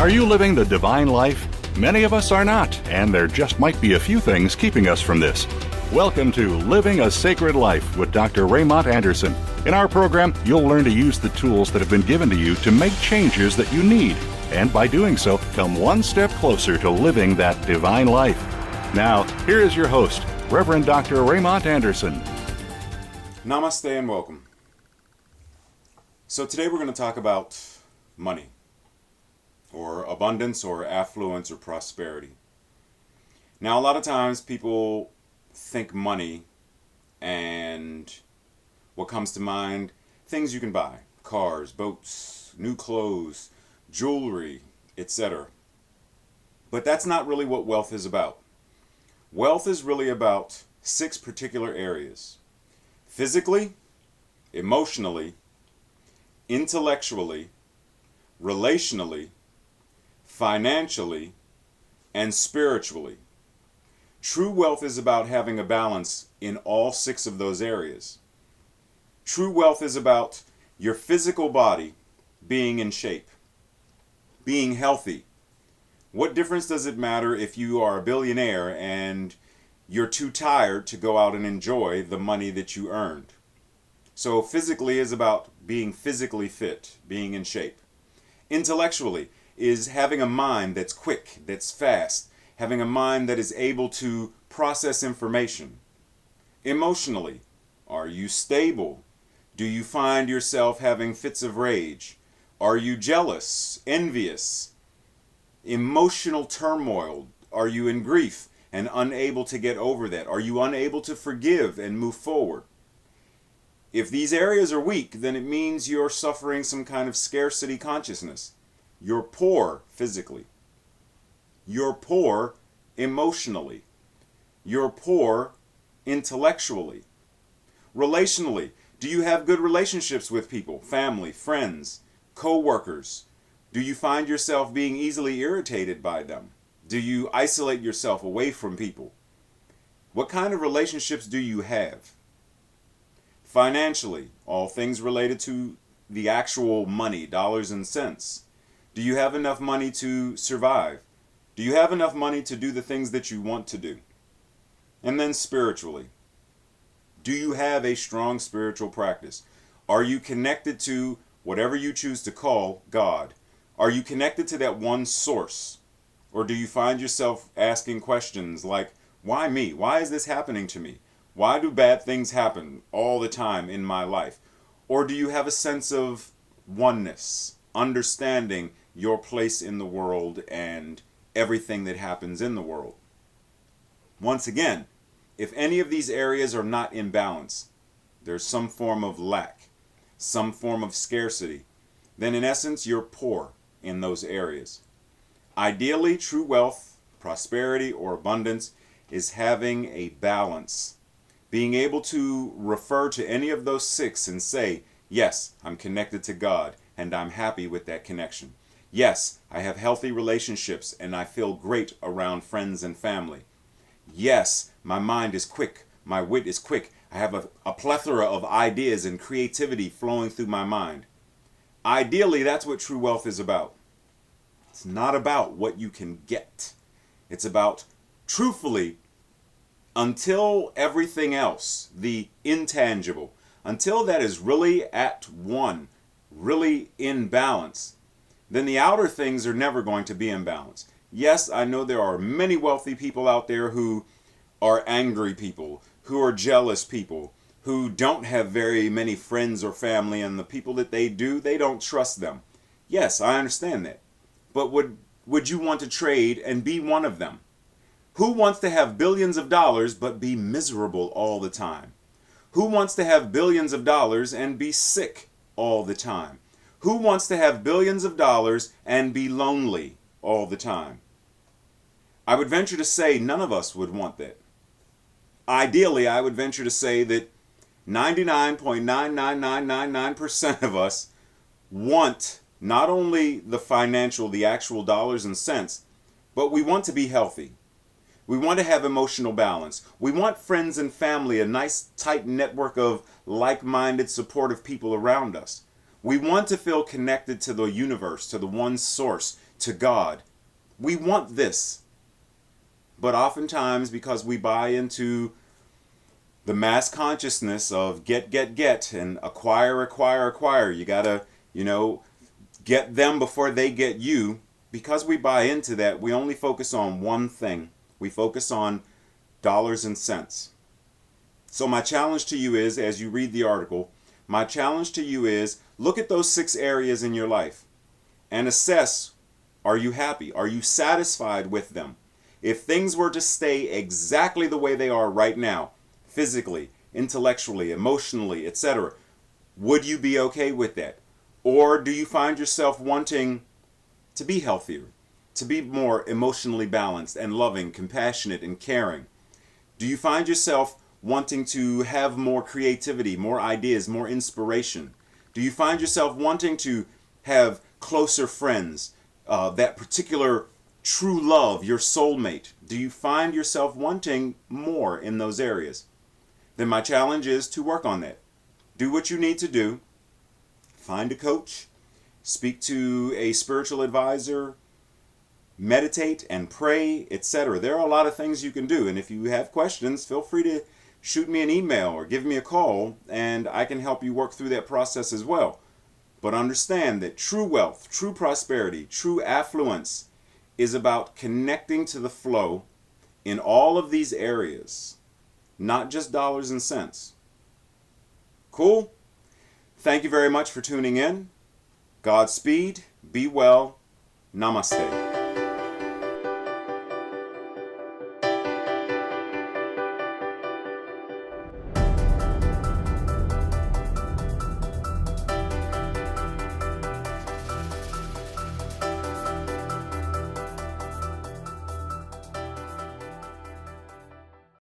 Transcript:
Are you living the divine life? Many of us are not, and there just might be a few things keeping us from this. Welcome to Living a Sacred Life with Dr. Raymond Anderson. In our program, you'll learn to use the tools that have been given to you to make changes that you need, and by doing so, come one step closer to living that divine life. Now, here is your host, Reverend Dr. Raymond Anderson. Namaste and welcome. So today we're going to talk about money, or abundance, or affluence, or prosperity. Now, a lot of times people think money, and what comes to mind, things you can buy, cars, boats, new clothes, jewelry, etc. But that's not really what wealth is about. Wealth is really about 6 particular areas: physically, emotionally, intellectually, relationally, financially, and spiritually. True wealth is about having a balance in all 6 of those areas. True wealth is about your physical body being in shape, being healthy. What difference does it matter if you are a billionaire and you're too tired to go out and enjoy the money that you earned? So physically is about being physically fit, being in shape. Intellectually is having a mind that's quick, that's fast, having a mind that is able to process information. Emotionally, are you stable? Do you find yourself having fits of rage? Are you jealous, envious, emotional turmoil? Are you in grief and unable to get over that? Are you unable to forgive and move forward? If these areas are weak, then it means you're suffering some kind of scarcity consciousness. You're poor physically. You're poor emotionally. You're poor intellectually. Relationally, do you have good relationships with people, family, friends, co-workers? Do you find yourself being easily irritated by them? Do you isolate yourself away from people? What kind of relationships do you have? Financially, all things related to the actual money, dollars and cents. Do you have enough money to survive? Do you have enough money to do the things that you want to do? And then spiritually, do you have a strong spiritual practice? Are you connected to whatever you choose to call God? Are you connected to that one source? Or do you find yourself asking questions like, why me? Why is this happening to me? Why do bad things happen all the time in my life? Or do you have a sense of oneness, understanding your place in the world and everything that happens in the world? Once again, if any of these areas are not in balance, there's some form of lack, some form of scarcity, then in essence you're poor in those areas. Ideally, true wealth, prosperity, or abundance is having a balance. Being able to refer to any of those 6 and say, yes, I'm connected to God and I'm happy with that connection. Yes, I have healthy relationships and I feel great around friends and family. Yes, my mind is quick, my wit is quick. I have a plethora of ideas and creativity flowing through my mind. Ideally, that's what true wealth is about. It's not about what you can get. It's about, truthfully, until everything else, the intangible, until that is really at one, really in balance, then the outer things are never going to be in balance. Yes, I know there are many wealthy people out there who are angry people, who are jealous people, who don't have very many friends or family, and the people that they do, they don't trust them. Yes, I understand that. But would you want to trade and be one of them? Who wants to have billions of dollars but be miserable all the time? Who wants to have billions of dollars and be sick all the time? Who wants to have billions of dollars and be lonely all the time? I would venture to say none of us would want that. Ideally, I would venture to say that 99.99999% of us want not only the financial, the actual dollars and cents, but we want to be healthy. We want to have emotional balance. We want friends and family, a nice tight network of like-minded, supportive people around us. We want to feel connected to the universe, to the one source, to God. We want this. But oftentimes, because we buy into the mass consciousness of get, and acquire, you gotta, get them before they get you. Because we buy into that, we only focus on one thing. We focus on dollars and cents. So my challenge to you is, as you read the article, my challenge to you is, look at those 6 areas in your life and assess, are you happy? Are you satisfied with them? If things were to stay exactly the way they are right now, physically, intellectually, emotionally, etc., would you be okay with that? Or do you find yourself wanting to be healthier, to be more emotionally balanced and loving, compassionate, and caring? Do you find yourself wanting to have more creativity, more ideas, more inspiration? Do you find yourself wanting to have closer friends, that particular true love, your soulmate? Do you find yourself wanting more in those areas? Then my challenge is to work on that. Do what you need to do. Find a coach, speak to a spiritual advisor, meditate and pray, etc. There are a lot of things you can do. And if you have questions, feel free to shoot me an email or give me a call, and I can help you work through that process as well. But understand that true wealth, true prosperity, true affluence is about connecting to the flow in all of these areas, not just dollars and cents. Cool? Thank you very much for tuning in. Godspeed. Be well. Namaste.